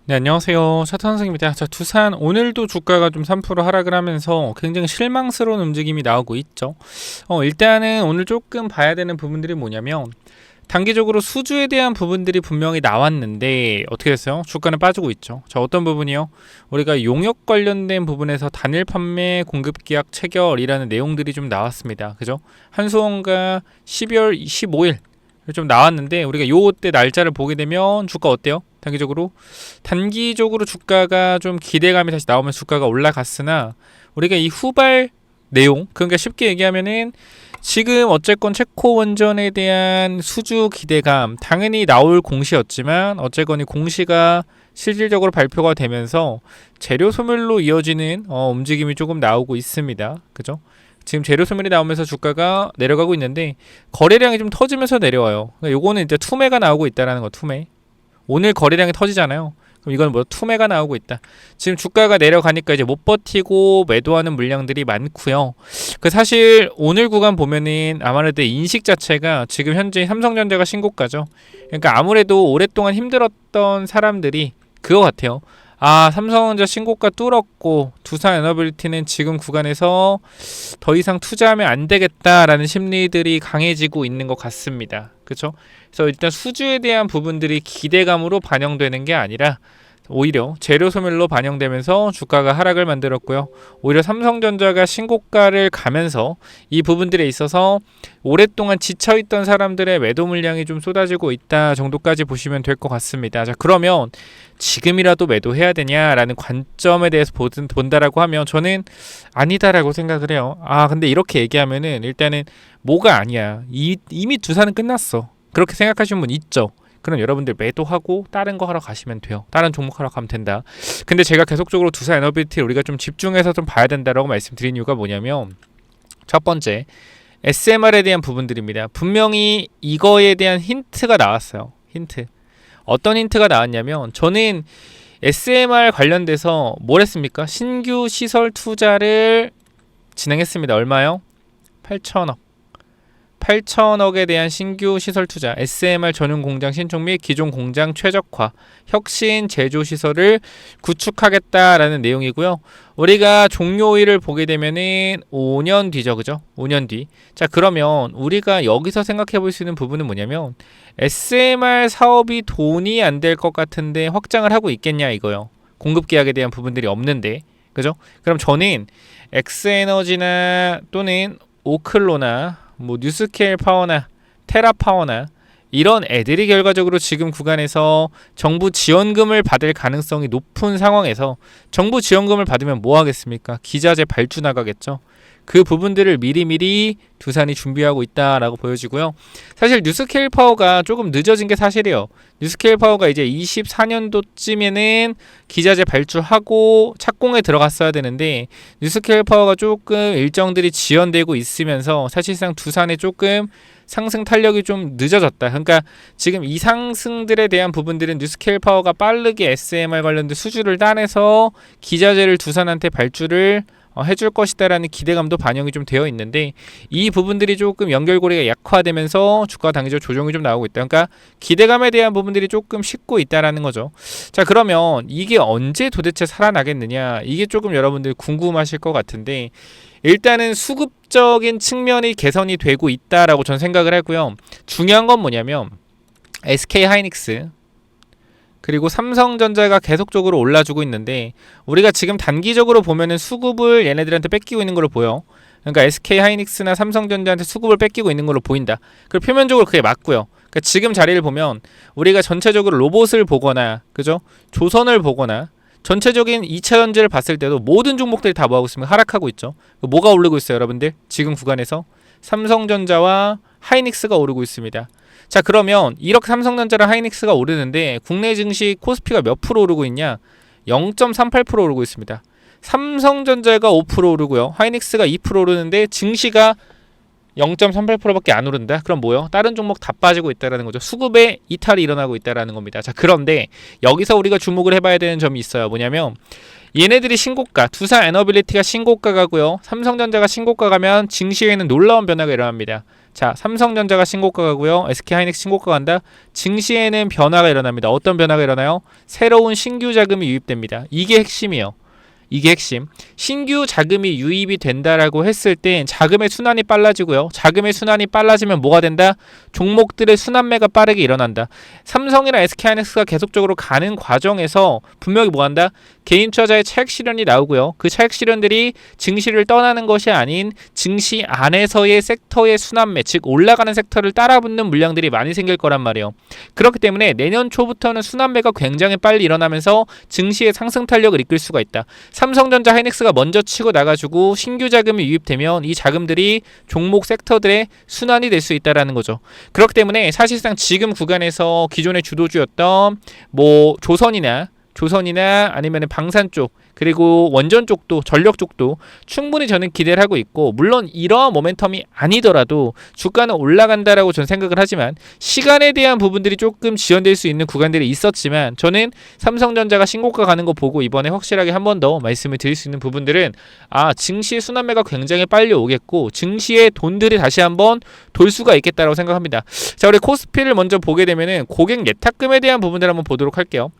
네, 안녕하세요. 차트 선생입니다. 자, 두산 오늘도 주가가 좀 3% 하락을 하면서 굉장히 실망스러운 움직임이 나오고 있죠. 일단은 오늘 조금 봐야 되는 부분들이 뭐냐면 단기적으로 수주에 대한 부분들이 분명히 나왔는데 어떻게 됐어요? 주가는 빠지고 있죠. 자, 어떤 부분이요? 우리가 용역 관련된 부분에서 단일 판매 공급 계약 체결이라는 내용들이 좀 나왔습니다. 그죠? 한수원과 12월 15일 좀 나왔는데 우리가 요때 날짜를 보게 되면 주가 어때요? 단기적으로 주가가 좀 기대감이 다시 나오면 주가가 올라갔으나 우리가 이 후발 내용, 그러니까 쉽게 얘기하면은 지금 어쨌건 체코 원전에 대한 수주 기대감 당연히 나올 공시였지만 어쨌건 이 공시가 실질적으로 발표가 되면서 재료 소멸로 이어지는 움직임이 조금 나오고 있습니다. 그죠? 지금 재료 소멸이 나오면서 주가가 내려가고 있는데 거래량이 좀 터지면서 내려와요. 그러니까 요거는 이제 투매가 나오고 있다라는 거, 투매. 오늘 거래량이 터지잖아요. 그럼 이건 뭐 투매가 나오고 있다. 지금 주가가 내려가니까 이제 못 버티고 매도하는 물량들이 많고요. 그 사실 오늘 구간 보면은 아무래도 인식 자체가 지금 현재 삼성전자가 신고가죠. 그러니까 아무래도 오랫동안 힘들었던 사람들이 그거 같아요. 아, 삼성전자 신고가 뚫었고 두산에너빌리티는 지금 구간에서 더 이상 투자하면 안 되겠다라는 심리들이 강해지고 있는 것 같습니다. 그렇죠? 그래서 일단 수주에 대한 부분들이 기대감으로 반영되는 게 아니라 오히려 재료 소멸로 반영되면서 주가가 하락을 만들었고요. 오히려 삼성전자가 신고가를 가면서 이 부분들에 있어서 오랫동안 지쳐있던 사람들의 매도 물량이 좀 쏟아지고 있다 정도까지 보시면 될 것 같습니다. 자, 그러면 지금이라도 매도해야 되냐라는 관점에 대해서 본다라고 하면 저는 아니다라고 생각을 해요. 아, 근데 이렇게 얘기하면은 일단은 뭐가 아니야. 이미 두산은 끝났어. 그렇게 생각하시는 분 있죠. 그럼 여러분들 매도하고 다른 거 하러 가시면 돼요. 다른 종목 하러 가면 된다. 근데 제가 계속적으로 두산에너빌리티를 우리가 좀 집중해서 좀 봐야 된다라고 말씀드린 이유가 뭐냐면 첫 번째, SMR에 대한 부분들입니다. 분명히 이거에 대한 힌트가 나왔어요. 힌트. 어떤 힌트가 나왔냐면 저는 SMR 관련돼서 뭘 했습니까? 신규 시설 투자를 진행했습니다. 얼마요? 8천억. 8천억에 대한 신규 시설 투자, SMR 전용 공장 신축 및 기존 공장 최적화, 혁신 제조 시설을 구축하겠다라는 내용이고요. 우리가 종료일을 보게 되면은 5년 뒤죠, 그죠? 5년 뒤. 자, 그러면 우리가 여기서 생각해 볼 수 있는 부분은 뭐냐면 SMR 사업이 돈이 안 될 것 같은데 확장을 하고 있겠냐 이거요. 공급 계약에 대한 부분들이 없는데, 그죠? 그럼 저는 엑스에너지나 또는 오클로나 뭐 뉴스케일 파워나 테라파워나 이런 애들이 결과적으로 지금 구간에서 정부 지원금을 받을 가능성이 높은 상황에서 정부 지원금을 받으면 뭐 하겠습니까? 기자재 발주 나가겠죠. 그 부분들을 미리미리 두산이 준비하고 있다라고 보여지고요. 사실 뉴스케일 파워가 조금 늦어진 게 사실이에요. 뉴스케일 파워가 이제 24년도쯤에는 기자재 발주하고 착공에 들어갔어야 되는데 뉴스케일 파워가 조금 일정들이 지연되고 있으면서 사실상 두산에 조금 상승 탄력이 좀 늦어졌다. 그러니까 지금 이 상승들에 대한 부분들은 뉴스케일 파워가 빠르게 SMR 관련된 수주를 따내서 기자재를 두산한테 발주를 해줄 것이다라는 기대감도 반영이 좀 되어 있는데 이 부분들이 조금 연결고리가 약화되면서 주가 당기적 조정이 좀 나오고 있다. 그러니까 기대감에 대한 부분들이 조금 식고 있다라는 거죠. 자, 그러면 이게 언제 도대체 살아나겠느냐? 이게 조금 여러분들 궁금하실 것 같은데 일단은 수급적인 측면이 개선이 되고 있다라고 전 생각을 하고요. 중요한 건 뭐냐면 SK하이닉스 그리고 삼성전자가 계속적으로 올라주고 있는데 우리가 지금 단기적으로 보면은 수급을 얘네들한테 뺏기고 있는 걸로 보여. 그러니까 SK하이닉스나 삼성전자한테 수급을 뺏기고 있는 걸로 보인다. 그리고 표면적으로 그게 맞고요. 그러니까 지금 자리를 보면 우리가 전체적으로 로봇을 보거나 그죠? 조선을 보거나 전체적인 2차 전지를 봤을 때도 모든 종목들이 다 뭐하고 있으면 하락하고 있죠. 뭐가 오르고 있어요, 여러분들? 지금 구간에서 삼성전자와 하이닉스가 오르고 있습니다. 자, 그러면 이렇게 삼성전자랑 하이닉스가 오르는데 국내 증시 코스피가 몇 프로 오르고 있냐? 0.38% 오르고 있습니다. 삼성전자가 5% 오르고요. 하이닉스가 2% 오르는데 증시가 0.38%밖에 안 오른다? 그럼 뭐요? 다른 종목 다 빠지고 있다는 거죠. 수급에 이탈이 일어나고 있다는 겁니다. 자, 그런데 여기서 우리가 주목을 해봐야 되는 점이 있어요. 뭐냐면 얘네들이 신고가, 두산에너빌리티가 신고가 가고요. 삼성전자가 신고가 가면 증시에는 놀라운 변화가 일어납니다. 자, 삼성전자가 신고가 가고요. SK하이닉스 신고가 간다. 증시에는 변화가 일어납니다. 어떤 변화가 일어나요? 새로운 신규 자금이 유입됩니다. 이게 핵심이에요. 이게 핵심. 신규 자금이 유입이 된다라고 했을 땐 자금의 순환이 빨라지고요. 자금의 순환이 빨라지면 뭐가 된다? 종목들의 순환매가 빠르게 일어난다. 삼성이나 SK하이닉스가 계속적으로 가는 과정에서 분명히 뭐 한다? 개인 투자자의 차익 실현이 나오고요. 그 차익 실현들이 증시를 떠나는 것이 아닌 증시 안에서의 섹터의 순환매, 즉 올라가는 섹터를 따라붙는 물량들이 많이 생길 거란 말이에요. 그렇기 때문에 내년 초부터는 순환매가 굉장히 빨리 일어나면서 증시의 상승 탄력을 이끌 수가 있다. 삼성전자, 하이닉스가 먼저 치고 나가지고 신규 자금이 유입되면 이 자금들이 종목 섹터들의 순환이 될 수 있다라는 거죠. 그렇기 때문에 사실상 지금 구간에서 기존의 주도주였던 뭐 조선이나 아니면 방산 쪽, 그리고 원전 쪽도, 전력 쪽도 충분히 저는 기대를 하고 있고, 물론 이러한 모멘텀이 아니더라도 주가는 올라간다라고 저는 생각을 하지만 시간에 대한 부분들이 조금 지연될 수 있는 구간들이 있었지만, 저는 삼성전자가 신고가 가는 거 보고 이번에 확실하게 한 번 더 말씀을 드릴 수 있는 부분들은 증시의 순환매가 굉장히 빨리 오겠고 증시의 돈들이 다시 한번 돌 수가 있겠다라고 생각합니다. 자, 우리 코스피를 먼저 보게 되면은 고객 예탁금에 대한 부분들을 한번 보도록 할게요.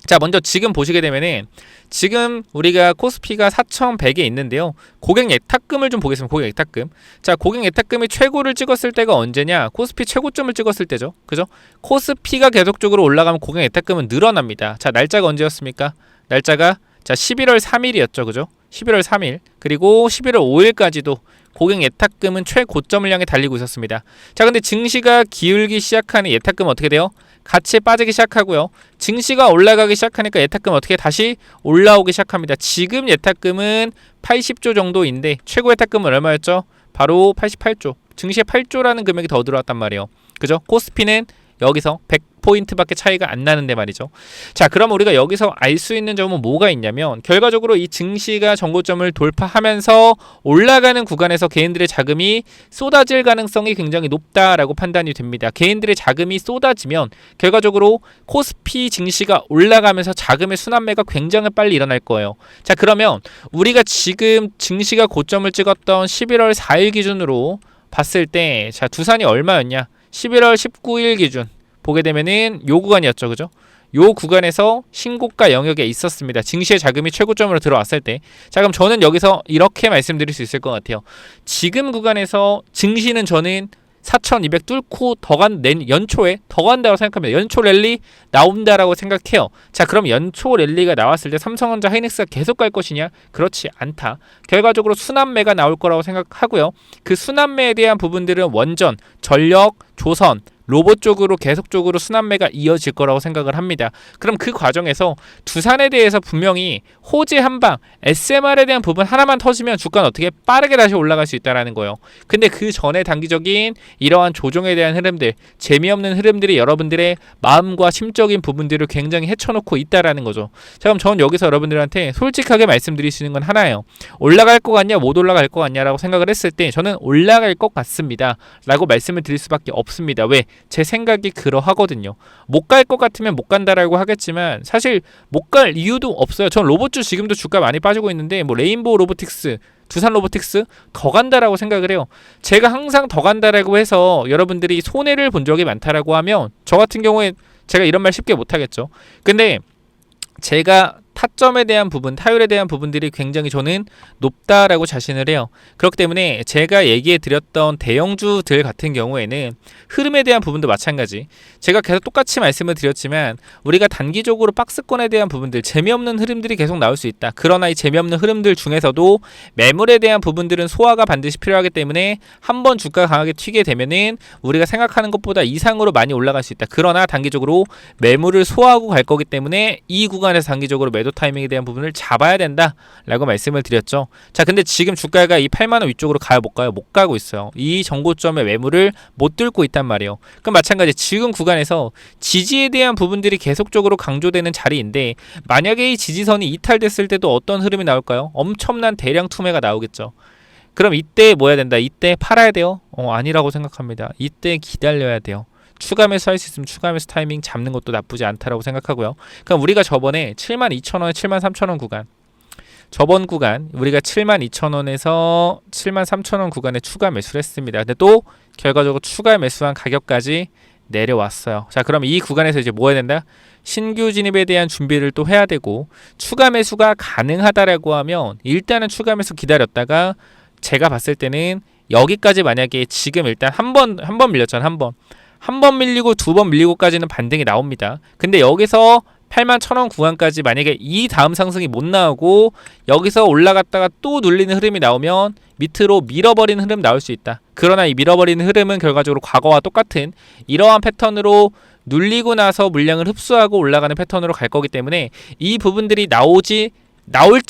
자, 먼저 지금 보시게 되면은 지금 우리가 코스피가 4,100에 있는데요. 고객 예탁금을 좀 보겠습니다. 고객 예탁금. 자, 고객 예탁금이 최고를 찍었을 때가 언제냐? 코스피 최고점을 찍었을 때죠. 그죠? 코스피가 계속적으로 올라가면 고객 예탁금은 늘어납니다. 자, 날짜가 언제였습니까? 날짜가 11월 3일이었죠. 그죠? 11월 3일. 그리고 11월 5일까지도 고객 예탁금은 최고점을 향해 달리고 있었습니다. 자, 근데 증시가 기울기 시작하는 예탁금은 어떻게 돼요? 같이 빠지기 시작하고요. 증시가 올라가기 시작하니까 예탁금 어떻게 다시 올라오기 시작합니다. 지금 예탁금은 80조 정도인데 최고 예탁금은 얼마였죠? 바로 88조. 증시에 8조라는 금액이 더 들어왔단 말이에요. 그죠? 코스피는 여기서 100포인트밖에 차이가 안 나는데 말이죠. 자, 그럼 우리가 여기서 알 수 있는 점은 뭐가 있냐면, 결과적으로 이 증시가 정고점을 돌파하면서 올라가는 구간에서 개인들의 자금이 쏟아질 가능성이 굉장히 높다라고 판단이 됩니다. 개인들의 자금이 쏟아지면 결과적으로 코스피 증시가 올라가면서 자금의 순환매가 굉장히 빨리 일어날 거예요. 자, 그러면 우리가 지금 증시가 고점을 찍었던 11월 4일 기준으로 봤을 때, 자, 두산이 얼마였냐? 11월 19일 기준 보게 되면은 요 구간이었죠. 그죠? 요 구간에서 신고가 영역에 있었습니다. 증시의 자금이 최고점으로 들어왔을 때. 자, 그럼 저는 여기서 이렇게 말씀드릴 수 있을 것 같아요. 지금 구간에서 증시는 저는 4,200 뚫고 연초에 더 간다고 생각합니다. 연초 랠리 나온다라고 생각해요. 자, 그럼 연초 랠리가 나왔을 때 삼성전자, 하이닉스가 계속 갈 것이냐? 그렇지 않다. 결과적으로 순환매가 나올 거라고 생각하고요. 그 순환매에 대한 부분들은 원전, 전력, 조선, 로봇 쪽으로 계속적으로 순환매가 이어질 거라고 생각을 합니다. 그럼 그 과정에서 두산에 대해서 분명히 호재 한방, SMR에 대한 부분 하나만 터지면 주가는 어떻게 빠르게 다시 올라갈 수 있다는 거예요. 근데 그 전에 단기적인 이러한 조정에 대한 흐름들, 재미없는 흐름들이 여러분들의 마음과 심적인 부분들을 굉장히 헤쳐놓고 있다는 거죠. 자, 그럼 저는 여기서 여러분들한테 솔직하게 말씀드릴 수 있는 건 하나예요. 올라갈 것 같냐, 못 올라갈 것 같냐라고 생각을 했을 때 저는 올라갈 것 같습니다 라고 말씀을 드릴 수밖에 없습니다. 왜? 제 생각이 그러하거든요. 못 갈 것 같으면 못 간다라고 하겠지만 사실 못 갈 이유도 없어요. 전 로봇주 지금도 주가 많이 빠지고 있는데 뭐 레인보우 로보틱스, 두산 로보틱스 더 간다라고 생각을 해요. 제가 항상 더 간다라고 해서 여러분들이 손해를 본 적이 많다라고 하면 저 같은 경우에 제가 이런 말 쉽게 못 하겠죠. 근데 제가 타점에 대한 부분, 타율에 대한 부분들이 굉장히 저는 높다라고 자신을 해요. 그렇기 때문에 제가 얘기해 드렸던 대형주들 같은 경우에는 흐름에 대한 부분도 마찬가지. 제가 계속 똑같이 말씀을 드렸지만 우리가 단기적으로 박스권에 대한 부분들, 재미없는 흐름들이 계속 나올 수 있다. 그러나 이 재미없는 흐름들 중에서도 매물에 대한 부분들은 소화가 반드시 필요하기 때문에 한번 주가가 강하게 튀게 되면은 우리가 생각하는 것보다 이상으로 많이 올라갈 수 있다. 그러나 단기적으로 매물을 소화하고 갈 거기 때문에 이 구간에서 단기적으로 매도 타이밍에 대한 부분을 잡아야 된다라고 말씀을 드렸죠. 자, 근데 지금 주가가 이 8만원 위쪽으로 가요, 못 가요? 못 가고 있어요. 이 정고점의 매물을 못 뚫고 있단 말이에요. 그럼 마찬가지 지금 구간에서 지지에 대한 부분들이 계속적으로 강조되는 자리인데, 만약에 이 지지선이 이탈됐을 때도 어떤 흐름이 나올까요? 엄청난 대량 투매가 나오겠죠. 그럼 이때 뭐 해야 된다? 이때 팔아야 돼요? 아니라고 생각합니다. 이때 기다려야 돼요. 추가 매수 할 수 있으면 추가 매수 타이밍 잡는 것도 나쁘지 않다라고 생각하고요. 그럼 우리가 저번에 72,000원, 73,000원 구간, 저번 구간 우리가 72,000원에서 73,000원 구간에 추가 매수를 했습니다. 근데 또 결과적으로 추가 매수한 가격까지 내려왔어요. 자, 그럼 이 구간에서 이제 뭐 해야 된다? 신규 진입에 대한 준비를 또 해야 되고, 추가 매수가 가능하다라고 하면 일단은 추가 매수 기다렸다가 제가 봤을 때는 여기까지 만약에 지금 일단 한 번 밀렸잖아. 한 번 밀리고 두 번 밀리고까지는 반등이 나옵니다. 근데 여기서 81,000원 구간까지 만약에 이 다음 상승이 못 나오고 여기서 올라갔다가 또 눌리는 흐름이 나오면 밑으로 밀어버리는 흐름 나올 수 있다. 그러나 이 밀어버리는 흐름은 결과적으로 과거와 똑같은 이러한 패턴으로 눌리고 나서 물량을 흡수하고 올라가는 패턴으로 갈 거기 때문에 이 부분들이 나올지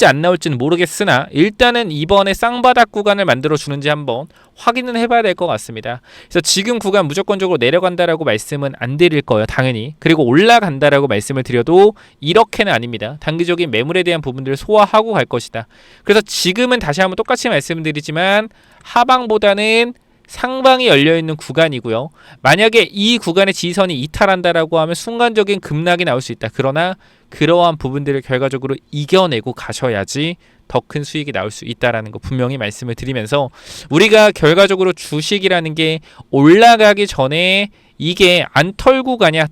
안 나올지는 모르겠으나 일단은 이번에 쌍바닥 구간을 만들어 주는지 한번 확인은 해봐야 될 것 같습니다. 그래서 지금 구간 무조건적으로 내려간다라고 말씀은 안 드릴 거예요, 당연히. 그리고 올라간다라고 말씀을 드려도 이렇게는 아닙니다. 단기적인 매물에 대한 부분들을 소화하고 갈 것이다. 그래서 지금은 다시 한번 똑같이 말씀드리지만 하방보다는 상방이 열려있는 구간이고요. 만약에 이 구간의 지지선이 이탈한다라고 하면 순간적인 급락이 나올 수 있다. 그러나 그러한 부분들을 결과적으로 이겨내고 가셔야지 더 큰 수익이 나올 수 있다라는 거 분명히 말씀을 드리면서, 우리가 결과적으로 주식이라는 게 올라가기 전에 이게 안 털고 가냐의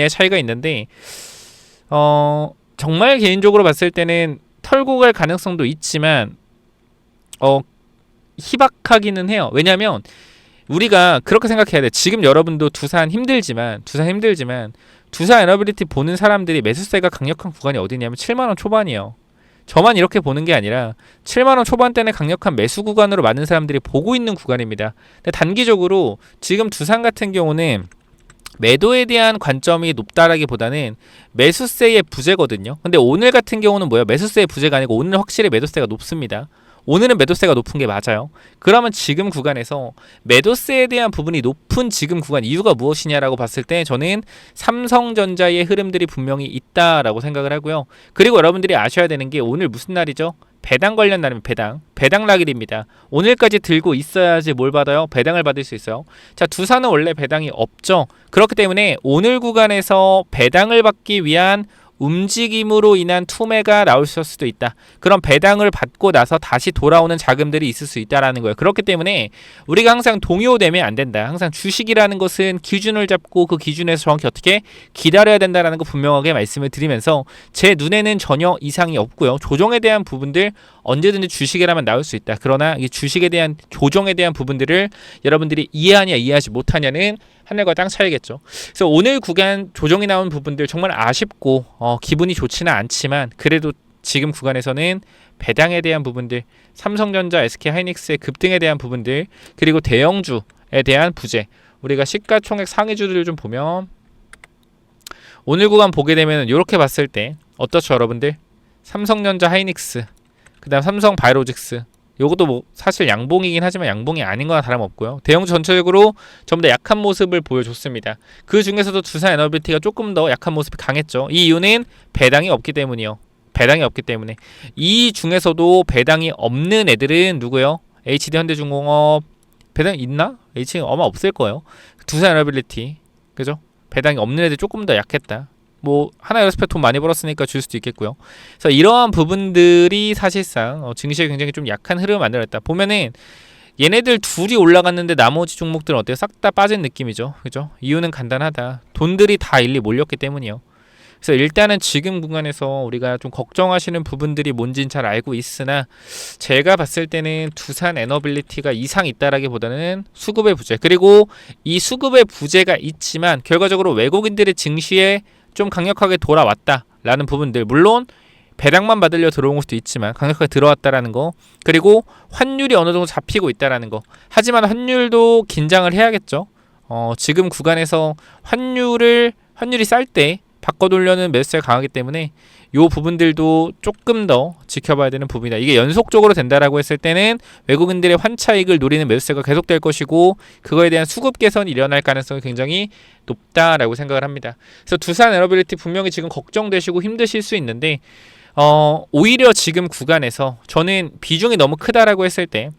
차이가 있는데, 정말 개인적으로 봤을 때는 털고 갈 가능성도 있지만 희박하기는 해요. 왜냐하면 우리가 그렇게 생각해야 돼. 지금 여러분도 두산 힘들지만 두산 에너빌리티 보는 사람들이 매수세가 강력한 구간이 어디냐면 7만원 초반이에요. 저만 이렇게 보는 게 아니라 7만원 초반대는 강력한 매수 구간으로 많은 사람들이 보고 있는 구간입니다. 근데 단기적으로 지금 두산 같은 경우는 매도에 대한 관점이 높다라기보다는 매수세의 부재거든요. 근데 오늘 같은 경우는 뭐야? 매수세의 부재가 아니고 오늘 확실히 매도세가 높습니다. 오늘은 매도세가 높은 게 맞아요. 그러면 지금 구간에서 매도세에 대한 부분이 높은 지금 구간 이유가 무엇이냐라고 봤을 때 저는 삼성전자의 흐름들이 분명히 있다라고 생각을 하고요. 그리고 여러분들이 아셔야 되는 게 오늘 무슨 날이죠? 배당 관련 날이면 배당 날입니다. 오늘까지 들고 있어야지 뭘 받아요? 배당을 받을 수 있어요. 자, 두산은 원래 배당이 없죠. 그렇기 때문에 오늘 구간에서 배당을 받기 위한 움직임으로 인한 투매가 나올 수도 있다. 그럼 배당을 받고 나서 다시 돌아오는 자금들이 있을 수 있다라는 거예요. 그렇기 때문에 우리가 항상 동요되면 안 된다. 항상 주식이라는 것은 기준을 잡고 그 기준에서 정확히 어떻게 기다려야 된다라는 거 분명하게 말씀을 드리면서, 제 눈에는 전혀 이상이 없고요. 조정에 대한 부분들 언제든지 주식이라면 나올 수 있다. 그러나 이 주식에 대한 조정에 대한 부분들을 여러분들이 이해하냐 이해하지 못하냐는 하늘과 땅 차이겠죠. 그래서 오늘 구간 조정이 나온 부분들 정말 아쉽고 기분이 좋지는 않지만, 그래도 지금 구간에서는 배당에 대한 부분들, 삼성전자, SK하이닉스의 급등에 대한 부분들, 그리고 대형주에 대한 부재, 우리가 시가총액 상위주들을 좀 보면 오늘 구간 보게 되면 이렇게 봤을 때 어떻죠, 여러분들? 삼성전자, 하이닉스, 그 다음 삼성바이오로직스, 요것도 뭐 사실 양봉이긴 하지만 양봉이 아닌 거나 다름없고요. 대형주 전체적으로 전부 다 약한 모습을 보여줬습니다. 그 중에서도 두산 에너빌리티가 조금 더 약한 모습이 강했죠. 이 이유는 배당이 없기 때문이요. 배당이 없기 때문에. 이 중에서도 배당이 없는 애들은 누구요? HD 현대중공업 배당 있나? HD 아마 없을 거예요. 두산 에너빌리티, 그죠? 배당이 없는 애들 조금 더 약했다. 뭐 하나에어스페 돈 많이 벌었으니까 줄 수도 있겠고요. 그래서 이러한 부분들이 사실상 증시에 굉장히 좀 약한 흐름을 만들었다. 보면은 얘네들 둘이 올라갔는데 나머지 종목들은 어때요? 싹 다 빠진 느낌이죠. 그죠? 이유는 간단하다. 돈들이 다 일리 몰렸기 때문이요. 그래서 일단은 지금 구간에서 우리가 좀 걱정하시는 부분들이 뭔지는 잘 알고 있으나, 제가 봤을 때는 두산 에너빌리티가 이상 있다라기보다는 수급의 부재, 그리고 이 수급의 부재가 있지만 결과적으로 외국인들의 증시에 좀 강력하게 돌아왔다라는 부분들, 물론 배당만 받으려 들어온 것도 있지만 강력하게 들어왔다라는 거, 그리고 환율이 어느 정도 잡히고 있다라는 거. 하지만 환율도 긴장을 해야겠죠. 지금 구간에서 환율이 쌀 때 바꿔돌려는 매수세가 강하기 때문에 요 부분들도 조금 더 지켜봐야 되는 부분이다. 이게 연속적으로 된다라고 했을 때는 외국인들의 환차익을 노리는 매수세가 계속될 것이고, 그거에 대한 수급 개선이 일어날 가능성이 굉장히 높다라고 생각을 합니다. 그래서 두산 에너빌리티 분명히 지금 걱정되시고 힘드실 수 있는데, 오히려 지금 구간에서 저는 비중이 너무 크다라고 했을 때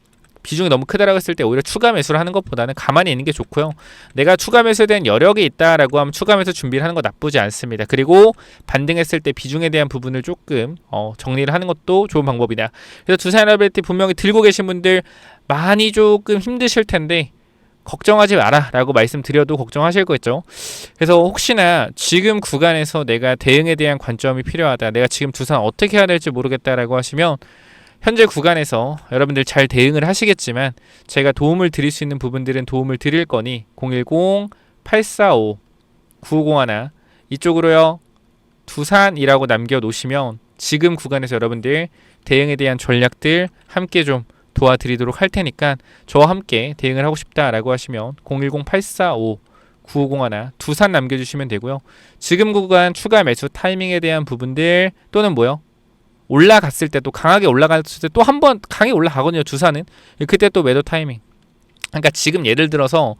비중이 너무 크다라고 했을 때 오히려 추가 매수를 하는 것보다는 가만히 있는 게 좋고요. 내가 추가 매수에 대한 여력이 있다라고 하면 추가 매수 준비를 하는 거 나쁘지 않습니다. 그리고 반등했을 때 비중에 대한 부분을 조금 정리를 하는 것도 좋은 방법이다. 그래서 두산 에너빌리티 분명히 들고 계신 분들 많이 조금 힘드실 텐데 걱정하지 마라 라고 말씀드려도 걱정하실 거겠죠. 그래서 혹시나 지금 구간에서 내가 대응에 대한 관점이 필요하다, 내가 지금 두산 어떻게 해야 될지 모르겠다라고 하시면 현재 구간에서 여러분들 잘 대응을 하시겠지만 제가 도움을 드릴 수 있는 부분들은 도움을 드릴 거니 010-845-9501 이쪽으로요 두산이라고 남겨놓으시면 지금 구간에서 여러분들 대응에 대한 전략들 함께 좀 도와드리도록 할 테니까 저와 함께 대응을 하고 싶다라고 하시면 010-845-9501 두산 남겨주시면 되고요. 지금 구간 추가 매수 타이밍에 대한 부분들 또는 뭐요? 올라갔을 때 또 강하게 올라갔을 때 또 한 번 강하게 올라가거든요. 두산은 그때 또 매도 타이밍. 그러니까 지금 예를 들어서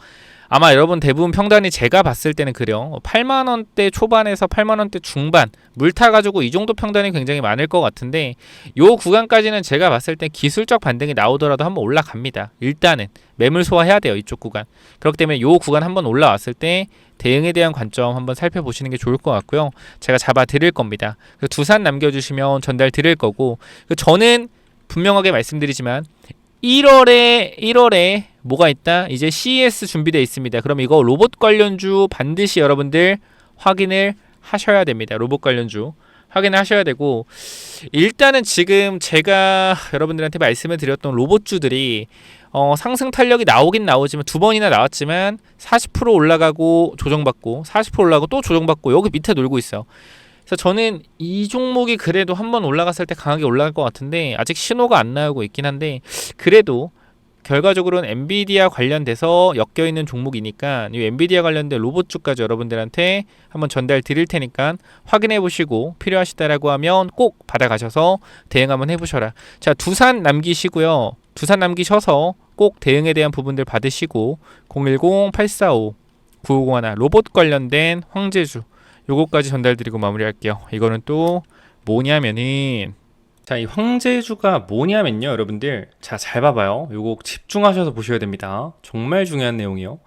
아마 여러분 대부분 평단이 제가 봤을 때는 그래요. 8만원대 초반에서 8만원대 중반 물 타가지고 이 정도 평단이 굉장히 많을 것 같은데 요 구간까지는 제가 봤을 때 기술적 반등이 나오더라도 한번 올라갑니다. 일단은 매물 소화해야 돼요. 이쪽 구간. 그렇기 때문에 요 구간 한번 올라왔을 때 대응에 대한 관점 한번 살펴보시는 게 좋을 것 같고요. 제가 잡아 드릴 겁니다. 두산 남겨주시면 전달 드릴 거고 저는 분명하게 말씀드리지만 1월에 뭐가 있다? 이제 CES 준비되어 있습니다. 그럼 이거 로봇 관련주 반드시 여러분들 확인을 하셔야 됩니다. 로봇 관련주 확인을 하셔야 되고 일단은 지금 제가 여러분들한테 말씀을 드렸던 로봇주들이 상승 탄력이 나오긴 나오지만 두 번이나 나왔지만 40% 올라가고 조정받고 40% 올라가고 또 조정받고 여기 밑에 놀고 있어요. 그래서 저는 이 종목이 그래도 한번 올라갔을 때 강하게 올라갈 것 같은데 아직 신호가 안 나오고 있긴 한데 그래도 결과적으로는 엔비디아 관련돼서 엮여있는 종목이니까 이 엔비디아 관련된 로봇주까지 여러분들한테 한번 전달 드릴 테니까 확인해 보시고 필요하시다라고 하면 꼭 받아가셔서 대응 한번 해보셔라. 자, 두산 남기시고요. 두산 남기셔서 꼭 대응에 대한 부분들 받으시고 010-845-9501 로봇 관련된 황제주 요거까지 전달드리고 마무리할게요. 이거는 또 뭐냐면은 자, 이 황제주가 뭐냐면요, 여러분들. 자, 잘 봐봐요. 요거 집중하셔서 보셔야 됩니다. 정말 중요한 내용이요.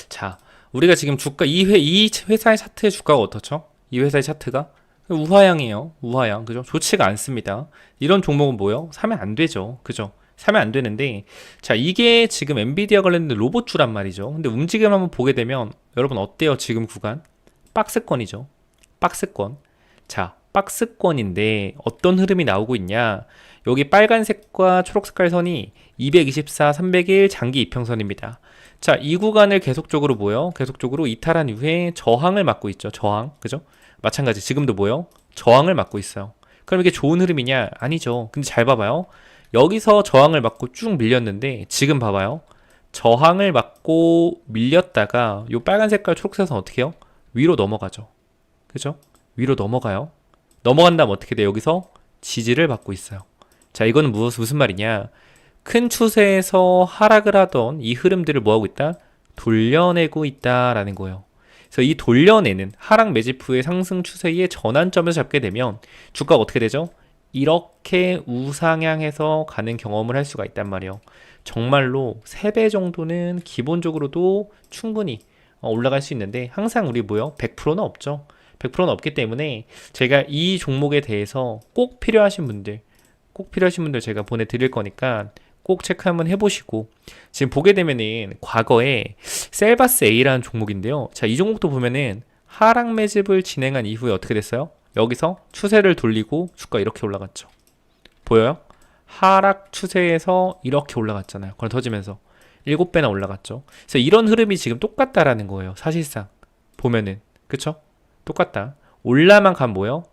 자, 우리가 지금 주가 이 회사의 차트의 주가가 어떻죠? 이 회사의 차트가 우하향이에요. 우하향. 그죠? 좋지가 않습니다. 이런 종목은 뭐요? 사면 안 되죠. 그죠? 사면 안 되는데 자, 이게 지금 엔비디아 관련된 로봇주란 말이죠. 근데 움직임 한번 보게 되면 여러분 어때요? 지금 구간? 박스권이죠. 박스권. 자, 박스권인데 어떤 흐름이 나오고 있냐? 여기 빨간색과 초록색깔 선이 224, 301 장기 이평선입니다. 자, 이 구간을 계속적으로 뭐요? 계속적으로 이탈한 이후에 저항을 맞고 있죠. 저항. 그죠? 마찬가지 지금도 뭐요? 저항을 맞고 있어요. 그럼 이게 좋은 흐름이냐? 아니죠. 근데 잘 봐봐요. 여기서 저항을 맞고 쭉 밀렸는데 지금 봐봐요. 저항을 맞고 밀렸다가 요 빨간 색깔 초록색 선 어떻게 해요? 위로 넘어가죠. 그죠? 위로 넘어가요. 넘어간다면 어떻게 돼요? 여기서 지지를 받고 있어요. 자, 이거는 무슨 말이냐? 큰 추세에서 하락을 하던 이 흐름들을 뭐하고 있다? 돌려내고 있다라는 거예요. 그래서 이 돌려내는 하락 매집 후의 상승 추세의 전환점에서 잡게 되면 주가가 어떻게 되죠? 이렇게 우상향해서 가는 경험을 할 수가 있단 말이에요. 정말로 3배 정도는 기본적으로도 충분히 올라갈 수 있는데 항상 우리 뭐요? 100%는 없죠. 100%는 없기 때문에 제가 이 종목에 대해서 꼭 필요하신 분들 제가 보내드릴 거니까 꼭 체크 한번 해보시고 지금 보게 되면은 과거에 셀바스 A라는 종목인데요. 자, 이 종목도 보면은 하락 매집을 진행한 이후에 어떻게 됐어요? 여기서 추세를 돌리고 주가 이렇게 올라갔죠. 보여요? 하락 추세에서 이렇게 올라갔잖아요. 그걸 터지면서 7배나 올라갔죠. 그래서 이런 흐름이 지금 똑같다라는 거예요. 사실상 보면은 그쵸? 똑같다. 올라만 가면 뭐예요?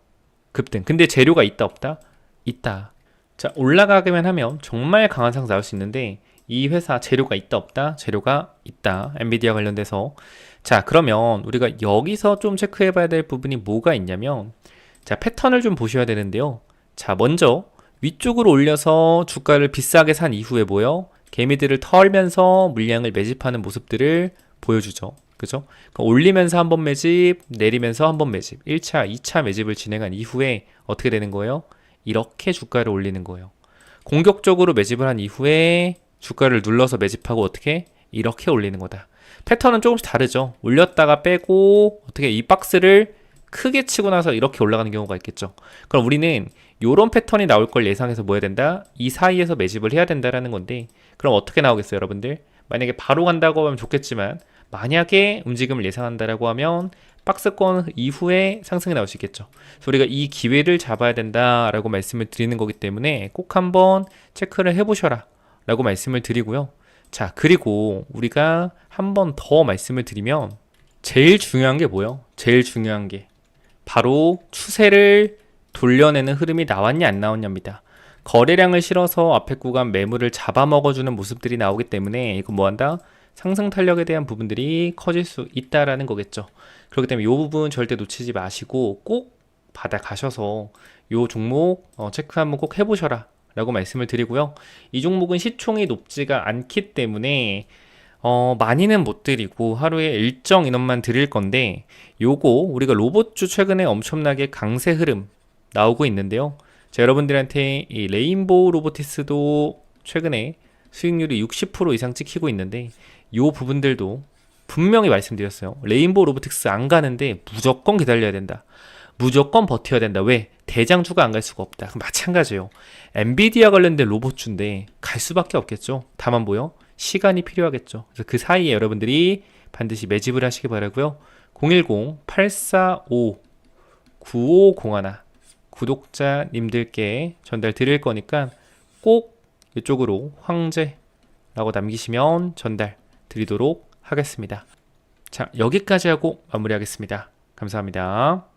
급등. 근데 재료가 있다 없다? 있다. 자, 올라가기만 하면 정말 강한 상승 나올 수 있는데 이 회사 재료가 있다 없다? 재료가 있다. 엔비디아 관련돼서. 자, 그러면 우리가 여기서 좀 체크해 봐야 될 부분이 뭐가 있냐면 자, 패턴을 좀 보셔야 되는데요. 자, 먼저 위쪽으로 올려서 주가를 비싸게 산 이후에 뭐예요? 개미들을 털면서 물량을 매집하는 모습들을 보여주죠. 그죠? 올리면서 한번 매집, 내리면서 한번 매집, 1차, 2차 매집을 진행한 이후에 어떻게 되는 거예요? 이렇게 주가를 올리는 거예요. 공격적으로 매집을 한 이후에 주가를 눌러서 매집하고 어떻게? 이렇게 올리는 거다. 패턴은 조금씩 다르죠. 올렸다가 빼고 어떻게 이 박스를 크게 치고 나서 이렇게 올라가는 경우가 있겠죠. 그럼 우리는 이런 패턴이 나올 걸 예상해서 뭐 해야 된다? 이 사이에서 매집을 해야 된다라는 건데, 그럼 어떻게 나오겠어요, 여러분들? 만약에 바로 간다고 하면 좋겠지만, 만약에 움직임을 예상한다라고 하면 박스권 이후에 상승이 나올 수 있겠죠. 그래서 우리가 이 기회를 잡아야 된다라고 말씀을 드리는 거기 때문에 꼭 한번 체크를 해보셔라 라고 말씀을 드리고요. 자, 그리고 우리가 한 번 더 말씀을 드리면 제일 중요한 게 뭐예요? 제일 중요한 게 바로 추세를 돌려내는 흐름이 나왔냐 안 나왔냐입니다. 거래량을 실어서 앞에 구간 매물을 잡아먹어주는 모습들이 나오기 때문에 이거 뭐한다? 상승 탄력에 대한 부분들이 커질 수 있다라는 거겠죠. 그렇기 때문에 이 부분 절대 놓치지 마시고 꼭 받아가셔서 이 종목 체크 한번 꼭 해보셔라 라고 말씀을 드리고요. 이 종목은 시총이 높지가 않기 때문에 많이는 못 드리고 하루에 일정 인원만 드릴 건데, 요거 우리가 로봇주 최근에 엄청나게 강세 흐름 나오고 있는데요. 자, 여러분들한테 이 레인보우 로보티스도 최근에 수익률이 60% 이상 찍히고 있는데, 요 부분들도 분명히 말씀드렸어요. 레인보우 로보틱스 안 가는데 무조건 기다려야 된다. 무조건 버텨야 된다. 왜? 대장주가 안 갈 수가 없다. 마찬가지예요. 엔비디아 관련된 로봇주인데 갈 수밖에 없겠죠. 다만 뭐요? 시간이 필요하겠죠. 그래서 그 사이에 여러분들이 반드시 매집을 하시기 바라고요. 010-845-9501 구독자님들께 전달 드릴 거니까 꼭 이쪽으로 황제라고 남기시면 전달 드리도록 하겠습니다. 자, 여기까지 하고 마무리하겠습니다. 감사합니다.